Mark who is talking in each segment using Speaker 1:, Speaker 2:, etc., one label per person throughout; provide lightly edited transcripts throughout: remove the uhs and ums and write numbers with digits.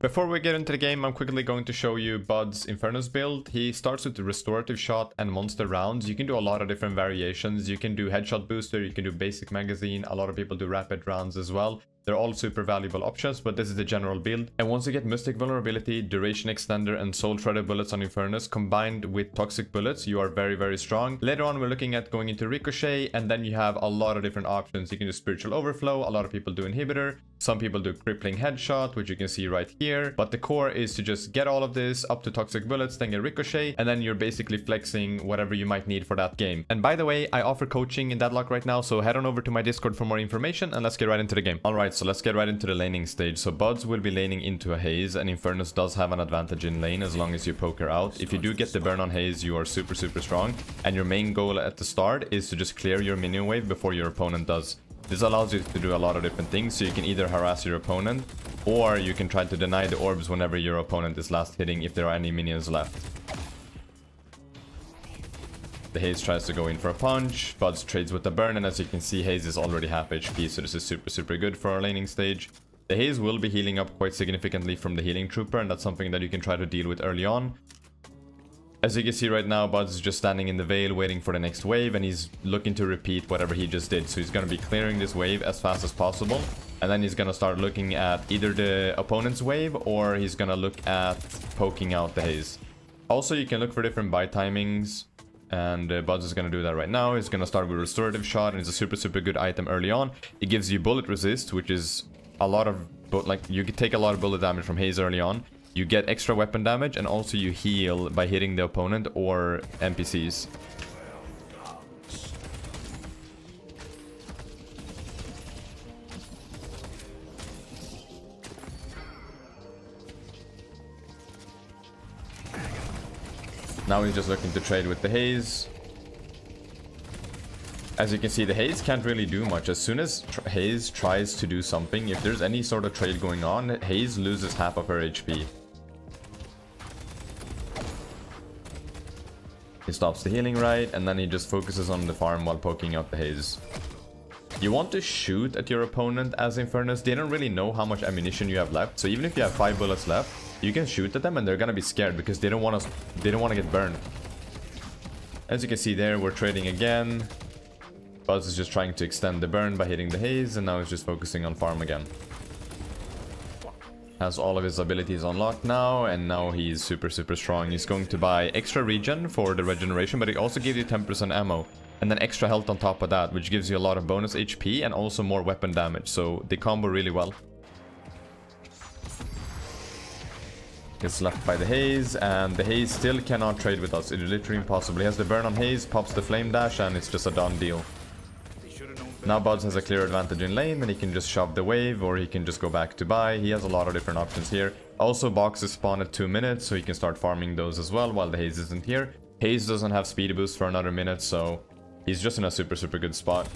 Speaker 1: Before we get into the game, I'm quickly going to show you Bud's Infernus build. He starts with the restorative shot and monster rounds. You can do a lot of different variations. You can do headshot booster, you can do basic magazine. A lot of people do rapid rounds as well. They're all super valuable options, but this is the general build. And once you get Mystic Vulnerability, Duration Extender, and Soul Shredder bullets on Infernus, combined with Toxic bullets, you are very, very strong. Later on, we're looking at going into Ricochet, and then you have a lot of different options. You can do Spiritual Overflow, a lot of people do Inhibitor, some people do Crippling Headshot, which you can see right here. But the core is to just get all of this up to Toxic bullets, then get Ricochet, and then you're basically flexing whatever you might need for that game. And by the way, I offer coaching in Deadlock right now, so head on over to my Discord for more information, and let's get right into the game. Alright, so let's get right into the laning stage. So Buds will be laning into a Haze, and Infernus does have an advantage in lane as long as you poke her out. If you do get the burn on Haze, you are super strong, and your main goal at the start is to just clear your minion wave before your opponent does. This allows you to do a lot of different things, so you can either harass your opponent, or you can try to deny the orbs whenever your opponent is last hitting if there are any minions left. The Haze tries to go in for a punch, Buds trades with the burn, and as you can see, Haze is already half HP, so this is super good for our laning stage. The Haze will be healing up quite significantly from the healing trooper, and that's something that you can try to deal with early on. As you can see right now, Buds is just standing in the Veil waiting for the next wave, and he's looking to repeat whatever he just did. So he's going to be clearing this wave as fast as possible, and then he's going to start looking at either the opponent's wave, or he's going to look at poking out the Haze. Also, you can look for different buy timings, and Buds is going to do that right now. He's going to start with Restorative Shot, and it's a super good item early on. It gives you bullet resist, which is a lot of, like, you can take a lot of bullet damage from Haze early on. You get extra weapon damage, and also you heal by hitting the opponent or NPCs. Now he's just looking to trade with the Haze. As you can see, the Haze can't really do much. As soon as Haze tries to do something, if there's any sort of trade going on, Haze loses half of her HP. He stops the healing right, and then he just focuses on the farm while poking out the Haze. You want to shoot at your opponent as Infernus. They don't really know how much ammunition you have left, so even if you have 5 bullets left, you can shoot at them and they're gonna be scared because they don't want to get burned. As you can see there, we're trading again. Buzz is just trying to extend the burn by hitting the Haze, and now he's just focusing on farm again. Has all of his abilities unlocked now, and now he's super strong. He's going to buy extra regen for the regeneration, but it also gives you 10% ammo, and then extra health on top of that, which gives you a lot of bonus HP and also more weapon damage, so they combo really well. Gets left by the Haze, and the Haze still cannot trade with us. It is literally impossible. He has the burn on Haze, pops the flame dash, and it's just a done deal. Now Buds has a clear advantage in lane, and he can just shove the wave, or he can just go back to buy. He has a lot of different options here. Also, boxes spawn at 2 minutes, so he can start farming those as well while the Haze isn't here. Haze doesn't have speed boost for another minute, so he's just in a super good spot.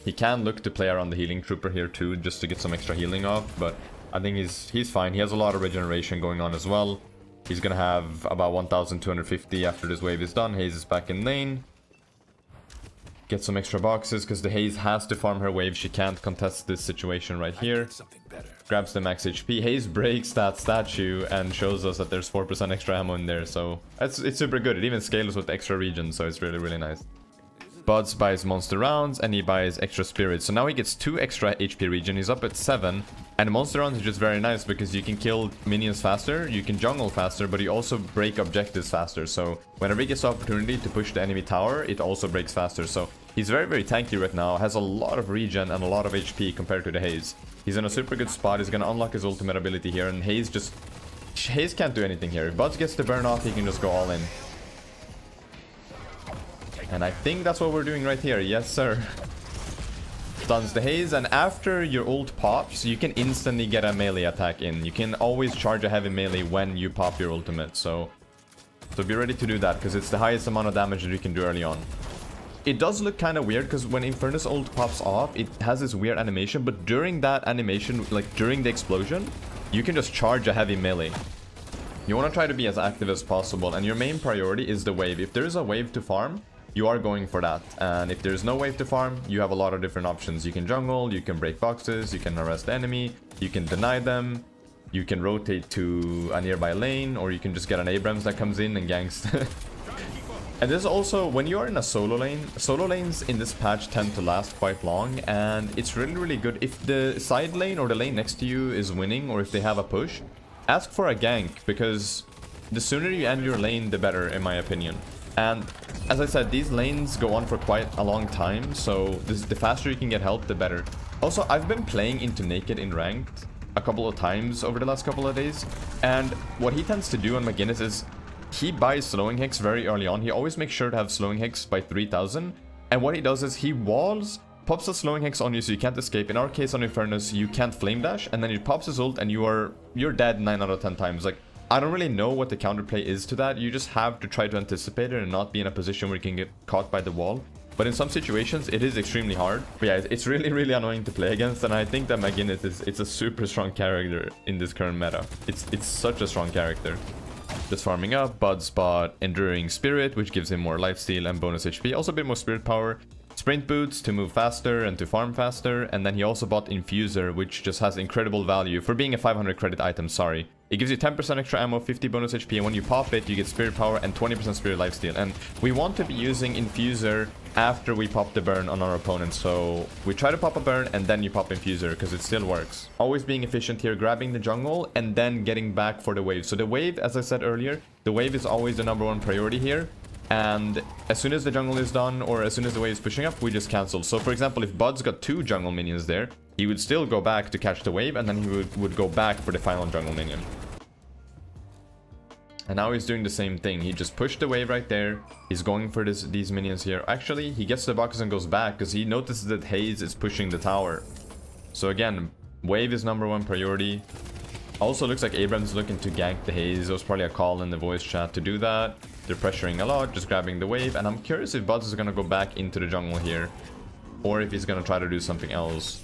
Speaker 1: He can look to play around the healing trooper here too, just to get some extra healing off, but I think he's fine. He has a lot of regeneration going on as well. He's gonna have about 1250 after this wave is done. Haze is back in lane. Get some extra boxes because the Haze has to farm her wave. She can't contest this situation right here. Grabs the max HP. Haze breaks that statue and shows us that there's 4% extra ammo in there, so it's super good. It even scales with extra regen, so it's really nice. Buds buys monster rounds, and he buys extra spirits, so now he gets 2 extra HP regen. He's up at 7, and monster rounds is just very nice because you can kill minions faster, you can jungle faster, but you also break objectives faster. So whenever he gets the opportunity to push the enemy tower, it also breaks faster. So he's very tanky right now, has a lot of regen and a lot of HP compared to the Haze. He's in a super good spot. He's gonna unlock his ultimate ability here, and Haze can't do anything here. If Buds gets the burn off, he can just go all in. And I think that's what we're doing right here. Yes, sir. Stuns the Haze, and after your ult pops, you can instantly get a melee attack in. You can always charge a heavy melee when you pop your ultimate, so be ready to do that, because it's the highest amount of damage that you can do early on. It does look kind of weird, because when Infernus ult pops off, it has this weird animation, but during that animation, like during the explosion, you can just charge a heavy melee. You want to try to be as active as possible, and your main priority is the wave. If there is a wave to farm, you are going for that, and if there's no wave to farm, you have a lot of different options. You can jungle, you can break boxes, you can harass the enemy, you can deny them. you can rotate to a nearby lane, or you can just get an Abrams that comes in and ganks. And there's also, when you're in a solo lane, solo lanes in this patch tend to last quite long, and it's really, really good. If the side lane or the lane next to you is winning, or if they have a push, ask for a gank, because the sooner you end your lane, the better, in my opinion. And as I said, these lanes go on for quite a long time, so the faster you can get help, the better. Also, I've been playing into Naked in Ranked a couple of times over the last couple of days, and what he tends to do on McGinnis is he buys slowing hicks very early on. He always makes sure to have slowing hicks by 3000, and what he does is he walls, pops a slowing hex on you so you can't escape. In our case on Infernus, you can't flame dash, and then he pops his ult and you're dead 9 out of 10 times. Like, I don't really know what the counterplay is to that. You just have to try to anticipate it and not be in a position where you can get caught by the wall. But in some situations, it is extremely hard. But yeah, it's really, really annoying to play against, and I think that McGinnis it's a super strong character in this current meta. It's such a strong character. Just farming up, Bud spot Enduring Spirit, which gives him more lifesteal and bonus HP. Also a bit more spirit power. Sprint boots to move faster and to farm faster. And then he also bought Infuser, which just has incredible value for being a 500 credit item, sorry. It gives you 10% extra ammo, 50 bonus HP, and when you pop it, you get spirit power and 20% spirit lifesteal. And we want to be using Infuser after we pop the burn on our opponent. So we try to pop a burn and then you pop Infuser, because it still works. Always being efficient here, grabbing the jungle and then getting back for the wave. So the wave, as I said earlier, the wave is always the #1 priority here. And as soon as the jungle is done, or as soon as the wave is pushing up, we just cancel. So for example, if Bud's got 2 jungle minions there, he would still go back to catch the wave, and then he would go back for the final jungle minion. And now he's doing the same thing. He just pushed the wave right there. He's going for these minions here. Actually, he gets the box and goes back because he notices that Haze is pushing the tower. So again, wave is #1 priority. Also looks like Abrams is looking to gank the Haze. There was probably a call in the voice chat to do that. They're pressuring a lot, just grabbing the wave. And I'm curious if Buds is going to go back into the jungle here, or if he's going to try to do something else.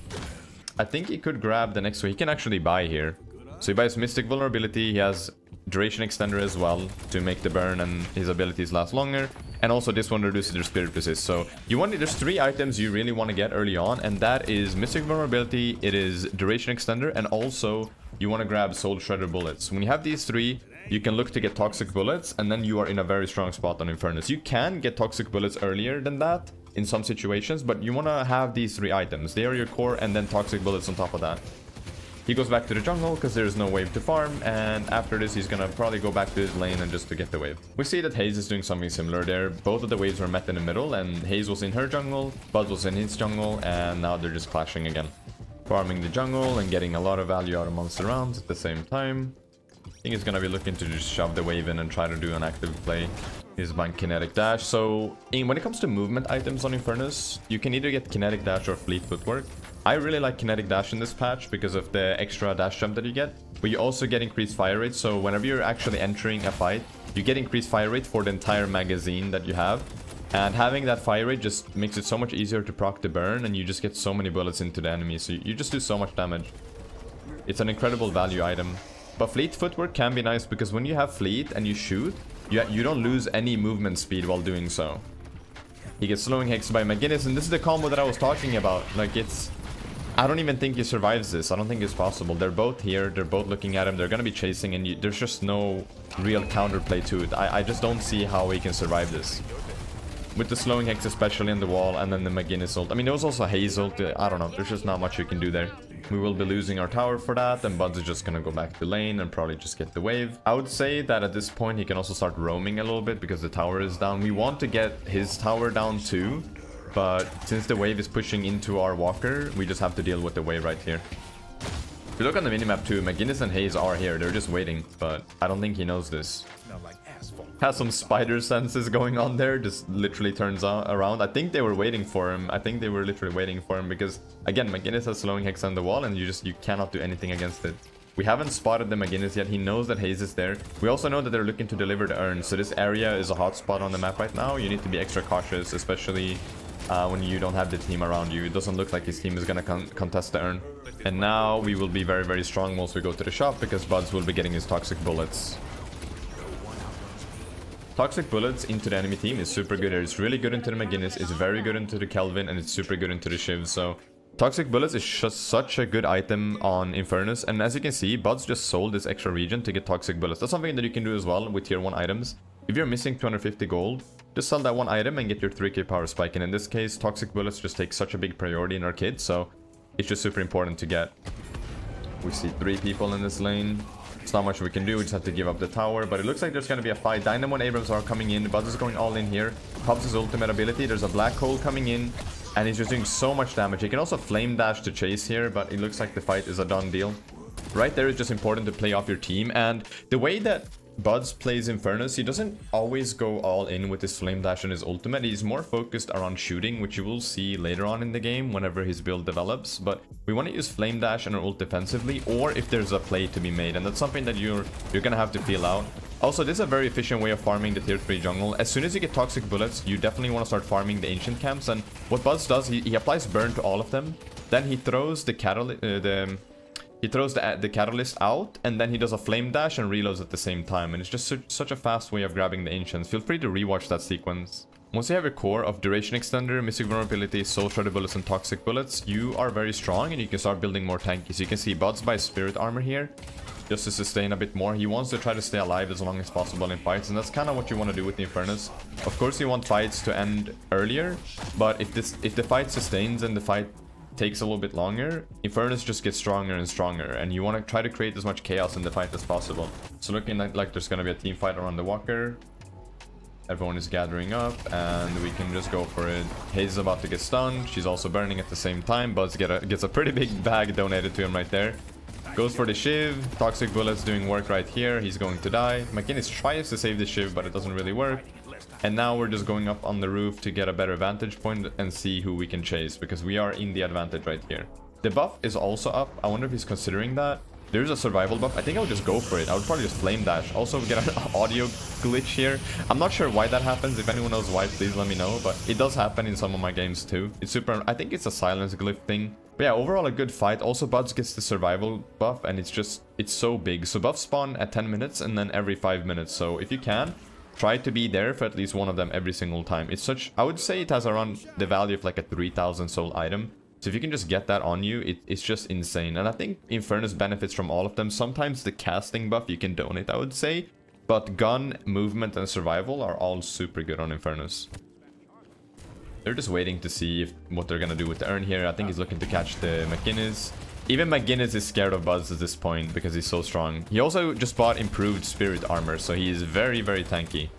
Speaker 1: I think he could grab the next one. He can actually buy here. So he buys Mystic Vulnerability. He has Duration Extender as well to make the burn and his abilities last longer. And also this one reduces their Spirit Resist. So there's 3 items you really want to get early on, and that is Mystic Vulnerability, it is Duration Extender, and also you want to grab Soul Shredder Bullets. When you have these 3, you can look to get Toxic Bullets, and then you are in a very strong spot on Infernus. You can get Toxic Bullets earlier than that in some situations, but you want to have these 3 items. They are your core, and then Toxic Bullets on top of that. He goes back to the jungle because there's no wave to farm, and after this he's gonna probably go back to his lane and just to get the wave. We see that Haze is doing something similar there. Both of the waves were met in the middle, and Haze was in her jungle, Bud was in his jungle, and now they're just clashing again. Farming the jungle and getting a lot of value out of monster rounds at the same time. I think he's gonna be looking to just shove the wave in and try to do an active play. He's buying Kinetic Dash. So when it comes to movement items on Infernus, you can either get Kinetic Dash or Fleet Footwork. I really like Kinetic Dash in this patch because of the extra dash jump that you get, but you also get increased fire rate. So whenever you're actually entering a fight, you get increased fire rate for the entire magazine that you have. And having that fire rate just makes it so much easier to proc the burn, and you just get so many bullets into the enemy. So you just do so much damage. It's an incredible value item. But Fleet Footwork can be nice because when you have Fleet and you shoot, you don't lose any movement speed while doing so. He gets slowing hexed by McGinnis, and this is the combo that I was talking about. Like, I don't even think he survives this. I don't think it's possible. They're both here. They're both looking at him. They're going to be chasing, and there's just no real counterplay to it. I just don't see how he can survive this. With the slowing hex especially in the wall, and then the McGinnis ult. I mean, there was also Haze ult. I don't know. There's just not much you can do there. We will be losing our tower for that, and Buds is just going to go back to lane and probably just get the wave. I would say that at this point, he can also start roaming a little bit because the tower is down. We want to get his tower down too. But since the wave is pushing into our walker, we just have to deal with the wave right here. If you look on the minimap too, McGinnis and Haze are here. They're just waiting, but I don't think he knows this. Has some spider senses going on there. Just literally turns around. I think they were waiting for him. I think they were literally waiting for him because, again, McGinnis has slowing hex on the wall, and you cannot do anything against it. We haven't spotted the McGinnis yet. He knows that Haze is there. We also know that they're looking to deliver the urn. So this area is a hot spot on the map right now. You need to be extra cautious, especially when you don't have the team around you. It doesn't look like his team is going to contest the urn. And now we will be very, very strong once we go to the shop because Buds will be getting his Toxic Bullets. Toxic Bullets into the enemy team is super good. It's really good into the McGinnis, it's very good into the Kelvin, and it's super good into the Shiv. So Toxic Bullets is just such a good item on Infernus, and as you can see, Buds just sold this extra region to get Toxic Bullets. That's something that you can do as well with tier 1 items. If you're missing 250 gold, just sell that one item and get your 3k power spike. And in this case, Toxic Bullets just take such a big priority in our kit, so it's just super important to get. We see 3 people in this lane. It's not much we can do, we just have to give up the tower, but it looks like there's going to be a fight. Dynamo and Abrams are coming in, Buds is going all in here. Pops his ultimate ability, there's a black hole coming in, and he's just doing so much damage. He can also flame dash to chase here, but it looks like the fight is a done deal. Right there is just important to play off your team, and the way that Buds plays Infernus, he doesn't always go all in with his flame dash and his ultimate. He's more focused around shooting, which you will see later on in the game whenever his build develops. But we want to use flame dash and our ult defensively, or if there's a play to be made, and that's something that you're gonna have to feel out. Also, this is a very efficient way of farming the tier 3 jungle. As soon as you get Toxic Bullets, you definitely want to start farming the ancient camps, and what Buds does, he applies burn to all of them, then he throws the catalyst the catalyst out, and then he does a flame dash and reloads at the same time, and it's just such a fast way of grabbing the ancients. Feel free to rewatch that sequence. Once you have your core of duration extender, mystic vulnerability, soul shredder bullets, and toxic bullets, you are very strong and you can start building more tanky. So you can see Buds buys spirit armor here just to sustain a bit more. He wants to try to stay alive as long as possible in fights, and that's kind of what you want to do with the Infernus. Of course you want fights to end earlier, but if the fight sustains and the fight takes a little bit longer, Infernus just gets stronger and stronger, and you want to try to create as much chaos in the fight as possible. So looking like there's going to be a team fight around the walker. Everyone is gathering up, and we can just go for it. Haze is about to get stunned. She's also burning at the same time. Buds gets a pretty big bag donated to him right there. Goes for the Shiv. Toxic Bullets doing work right here. He's going to die. McGinnis tries to save the Shiv, but it doesn't really work. And now we're just going up on the roof to get a better vantage point and see who we can chase, because we are in the advantage right here. The buff is also up. I wonder if he's considering that. There's a survival buff. I think I would just go for it. I would probably just flame dash. Also get an audio glitch here. I'm not sure why that happens. If anyone knows why, please let me know. But it does happen in some of my games too. It's super... I think it's a silence glyph thing. But yeah, overall a good fight. Also Buds gets the survival buff, and it's so big. So buffs spawn at 10 minutes and then every 5 minutes. So if you can, try to be there for at least one of them every single time. It's such... I would say it has around the value of like a 3,000 soul item. So if you can just get that on you, it's just insane. And I think Infernus benefits from all of them. Sometimes the casting buff you can donate, I would say. But gun, movement, and survival are all super good on Infernus. They're just waiting to see what they're going to do with the urn here. I think he's looking to catch the McGinnis. Even McGinnis is scared of Buds at this point because he's so strong. He also just bought improved spirit armor, so he is very, very tanky.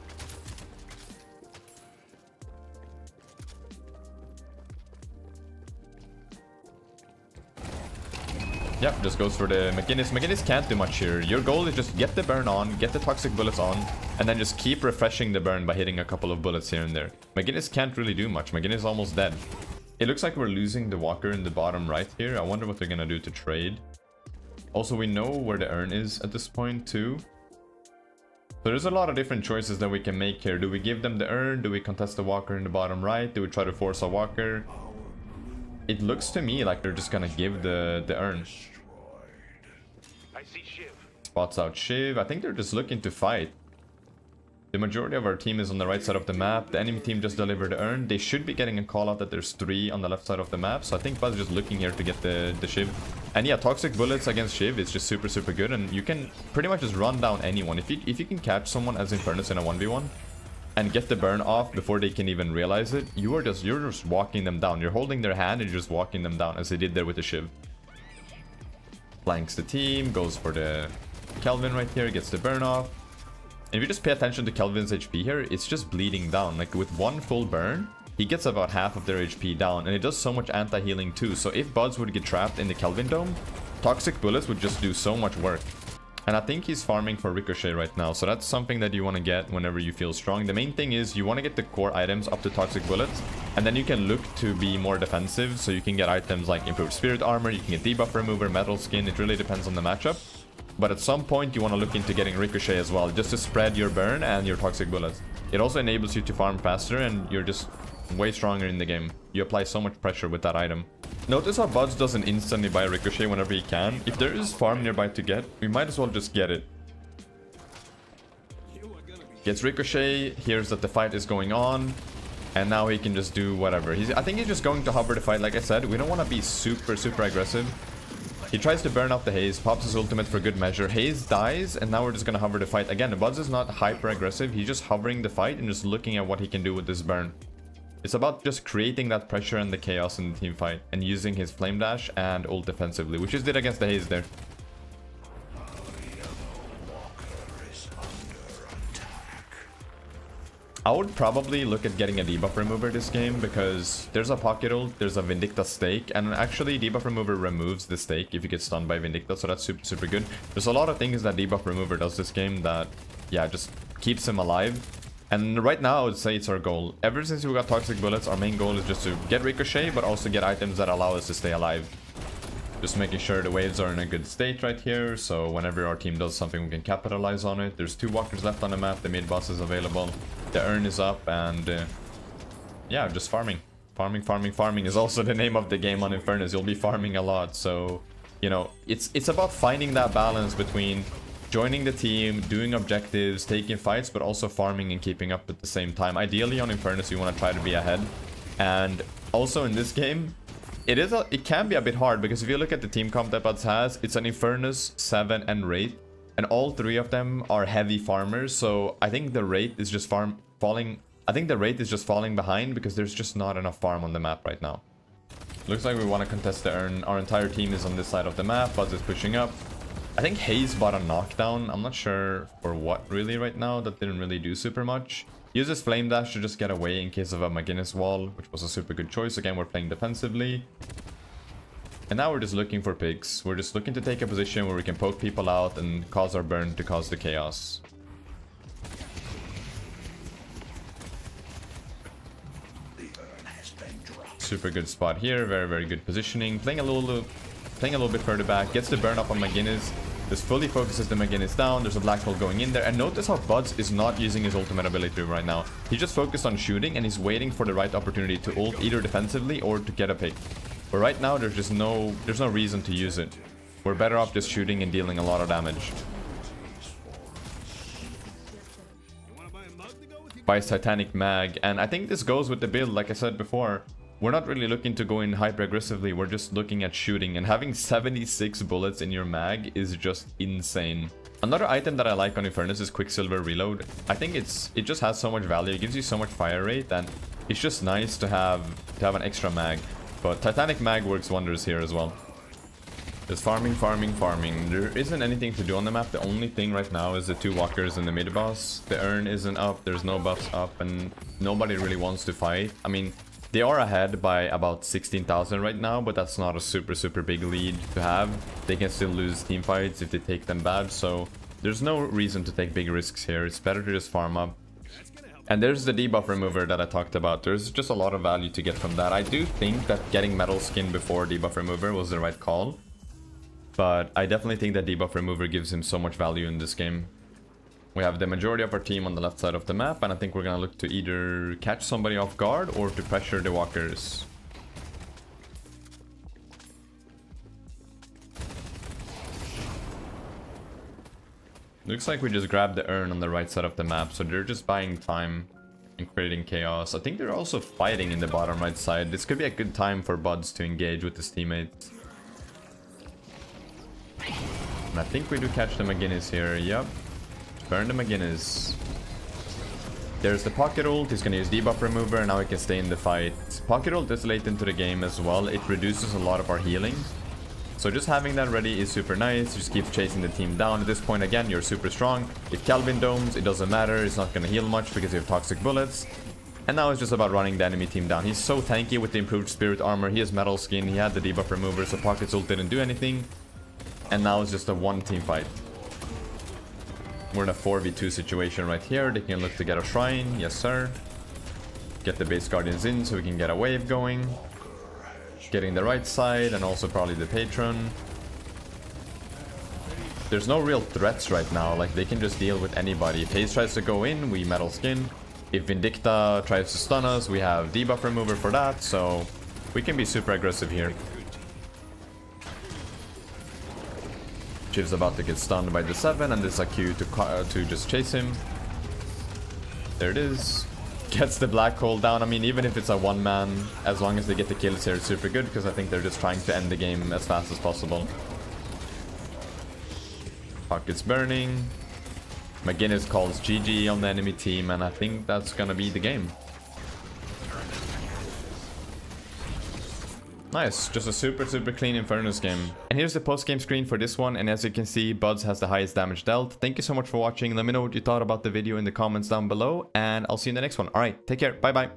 Speaker 1: Yep, just goes for the McGinnis. McGinnis can't do much here. Your goal is just get the burn on, get the toxic bullets on, and then just keep refreshing the burn by hitting a couple of bullets here and there. McGinnis can't really do much. McGinnis is almost dead. It looks like we're losing the walker in the bottom right here. I wonder what they're gonna do to trade. Also, we know where the urn is at this point too. So there's a lot of different choices that we can make here. Do we give them the urn? Do we contest the walker in the bottom right? Do we try to force a walker? It looks to me like they're just gonna give the urn.
Speaker 2: I see Shiv.
Speaker 1: Spots out Shiv. I think they're just looking to fight. The majority of our team is on the right side of the map. The enemy team just delivered the urn. They should be getting a call out that there's 3 on the left side of the map. So I think Bud's just looking here to get the Shiv. And yeah, toxic bullets against Shiv is just super, super good. And you can pretty much just run down anyone. If you can catch someone as Infernus in a 1v1 and get the burn off before they can even realize it, you're just walking them down. You're holding their hand and you're just walking them down, as they did there with the Shiv. Flanks the team, goes for the Kelvin right here, gets the burn off. And if you just pay attention to Kelvin's HP here, it's just bleeding down. Like with one full burn, he gets about half of their HP down, and it does so much anti-healing too. So if Buds would get trapped in the Kelvin dome, toxic bullets would just do so much work. And I think he's farming for Ricochet right now, so that's something that you want to get whenever you feel strong. The main thing is you want to get the core items up to toxic bullets, and then you can look to be more defensive, so you can get items like improved spirit armor, you can get debuff remover, metal skin. It really depends on the matchup. But at some point you want to look into getting Ricochet as well, just to spread your burn and your toxic bullets. It also enables you to farm faster, and you're just way stronger in the game. You apply so much pressure with that item. Notice how Buds doesn't instantly buy Ricochet whenever he can. If there is farm nearby to get, we might as well just get it. Gets Ricochet, hears that the fight is going on, And now he can just do whatever. I think he's just going to hover the fight, like I said. We don't want to be super aggressive. He tries to burn off the Haze, pops his ultimate for good measure. Haze dies, and now we're just going to hover the fight. Again, the Buds is not hyper aggressive. He's just hovering the fight and just looking at what he can do with this burn. It's about just creating that pressure and the chaos in the team fight and using his Flame Dash and ult defensively, which is did against the Haze there. I would probably look at getting a debuff remover this game because there's a pocket ult, there's a Vindicta stake, and actually debuff remover removes the stake if you get stunned by Vindicta, so that's super good. There's a lot of things that debuff remover does this game that, yeah, just keeps him alive. And right now I would say it's our goal. Ever since we got Toxic Bullets, our main goal is just to get Ricochet, but also get items that allow us to stay alive. Just making sure the waves are in a good state right here, so whenever our team does something we can capitalize on it. There's 2 walkers left on the map, the mid boss is available, the urn is up, and yeah, just farming. Farming is also the name of the game on Infernus. You'll be farming a lot, so you know, it's about finding that balance between joining the team, doing objectives, taking fights, but also farming and keeping up at the same time. Ideally on Infernus you want to try to be ahead, and also in this game it can be a bit hard because if you look at the team comp that Buds has, it's an Infernus, 7, and Wraith, and all 3 of them are heavy farmers. So I think the Wraith is just falling behind because there's just not enough farm on the map right now. Looks like we want to contest the urn. Our entire team is on this side of the map. Buds is pushing up. I think Haze bought a knockdown. I'm not sure for what really right now. That didn't really do super much. Uses Flame Dash to just get away in case of a McGinnis wall, which was a super good choice. Again, we're playing defensively. And now we're just looking for pigs. We're just looking to take a position where we can poke people out and cause our burn to cause the chaos. Super good spot here. Very good positioning. Playing a little bit further back. Gets the burn up on McGinnis. This fully focuses the McGinnis down. There's a black hole going in there. And notice how Buds is not using his ultimate ability right now. He's just focused on shooting and he's waiting for the right opportunity to ult either defensively or to get a pick. But right now there's no reason to use it. We're better off just shooting and dealing a lot of damage. Buys Titanic Mag, and I think this goes with the build. Like I said before, we're not really looking to go in hyper aggressively. We're just looking at shooting, and having 76 bullets in your mag is just insane. Another item that I like on Infernus is Quicksilver Reload. I think it just has so much value. It gives you so much fire rate, and it's just nice to have an extra mag. But Titanic Mag works wonders here as well. Just farming. There isn't anything to do on the map. The only thing right now is the 2 walkers and the mid boss. The urn isn't up. There's no buffs up, and nobody really wants to fight. I mean, they are ahead by about 16,000 right now, but that's not a super big lead to have. They can still lose team fights if they take them bad, so there's no reason to take big risks here. It's better to just farm up. And there's the debuff remover that I talked about. There's just a lot of value to get from that. I do think that getting metal skin before debuff remover was the right call, but I definitely think that debuff remover gives him so much value in this game. We have the majority of our team on the left side of the map, and I think we're gonna look to either catch somebody off guard or to pressure the walkers. Looks like we just grabbed the urn on the right side of the map, so they're just buying time and creating chaos. I think they're also fighting in the bottom right side. This could be a good time for Buds to engage with his teammates. And I think we do catch the McGinnis here. Yep. Burn the McGinnis. There's the pocket ult. He's gonna use debuff remover, and now he can stay in the fight. Pocket ult is late into the game as well. It reduces a lot of our healing. So just having that ready is super nice. Just keep chasing the team down. At this point, again, you're super strong. If Calvin domes, it doesn't matter. It's not gonna heal much because you have toxic bullets. And now it's just about running the enemy team down. He's so tanky with the improved spirit armor. He has metal skin. He had the debuff remover, so pocket ult didn't do anything. And now it's just a 1 team fight. We're in a 4v2 situation right here. They can look to get a shrine. Yes, sir. Get the base guardians in so we can get a wave going. Getting the right side and also probably the patron. There's no real threats right now. Like, they can just deal with anybody. If Haze tries to go in, we metal skin. If Vindicta tries to stun us, we have debuff remover for that. So we can be super aggressive here. Shiv's about to get stunned by the 7, and this is a Q to just chase him. There it is. gets the black hole down. I mean, even if it's a one-man, as long as they get the kills here, it's super good, because I think they're just trying to end the game as fast as possible. Pocket's burning. McGinnis calls GG on the enemy team, and I think that's gonna be the game. Nice, just a super clean Infernus game. And here's the post-game screen for this one, and as you can see, Buds has the highest damage dealt. Thank you so much for watching. Let me know what you thought about the video in the comments down below, and I'll see you in the next one. Alright, take care, bye bye.